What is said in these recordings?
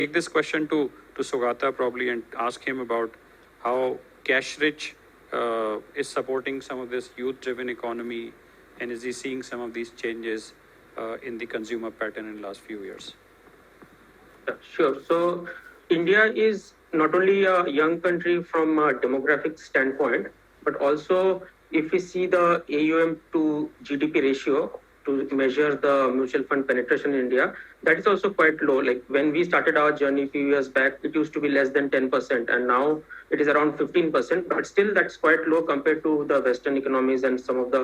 take this question to Sugata probably and ask him about how cash-rich is supporting some of this youth-driven economy, and is he seeing some of these changes in the consumer pattern in the last few years? Sure. So India is not only a young country from a demographic standpoint, but also if we see the AUM to GDP ratio to measure the mutual fund penetration in India, that is also quite low. Like when we started our journey a few years back, it used to be less than 10%, and now it is around 15%. But still, that's quite low compared to the Western economies and some of the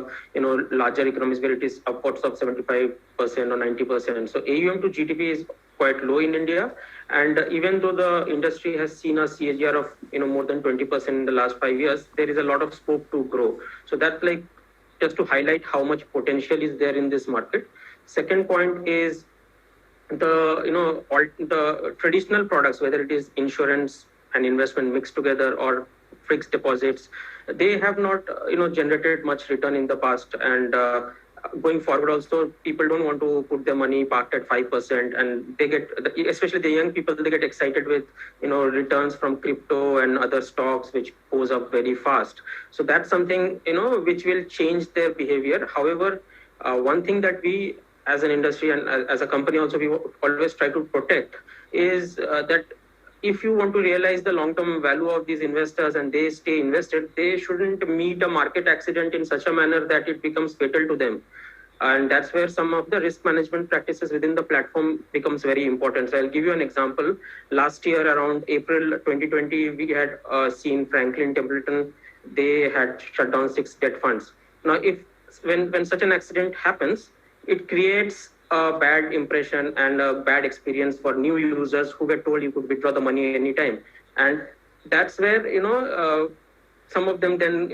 larger economies where it is upwards of 75% or 90%. So AUM to GDP is quite low in India, and even though the industry has seen a CAGR of more than 20% in the last 5 years, there is a lot of scope to grow. So that's like just to highlight how much potential is there in this market. Second point is the traditional products, whether it is insurance and investment mixed together or fixed deposits, they have not generated much return in the past, and going forward also people don't want to put their money parked at 5%, and they get, especially the young people, they get excited with returns from crypto and other stocks which goes up very fast. So that's something which will change their behavior. However, one thing that we as an industry and as a company also we always try to protect is that if you want to realize the long-term value of these investors and they stay invested, they shouldn't meet a market accident in such a manner that it becomes fatal to them. And that's where some of the risk management practices within the platform becomes very important. So I'll give you an example. Last year, around April 2020, we had seen Franklin Templeton, they had shut down 6 debt funds. Now, when such an accident happens, it creates a bad impression and a bad experience for new users who were told you could withdraw the money anytime. And that's where, some of them then,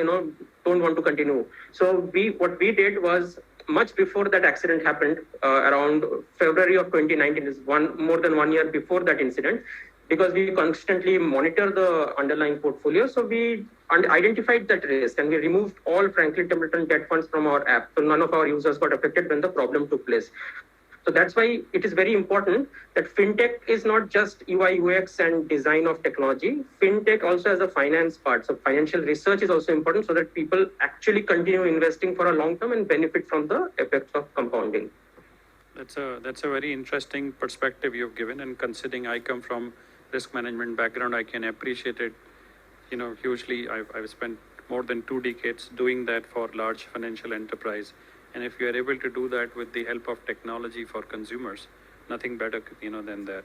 don't want to continue. So what we did was, much before that accident happened, around February of 2019, is more than 1 year before that incident, because we constantly monitor the underlying portfolio. So we identified that risk and we removed all Franklin Templeton debt funds from our app. So none of our users got affected when the problem took place. So that's why it is very important that FinTech is not just UI, UX and design of technology. FinTech also has a finance part. So financial research is also important so that people actually continue investing for a long term and benefit from the effects of compounding. That's a very interesting perspective you've given, and considering I come from risk management background, I can appreciate it, hugely. I've spent more than 2 decades doing that for large financial enterprise. And if you are able to do that with the help of technology for consumers, nothing better, than that.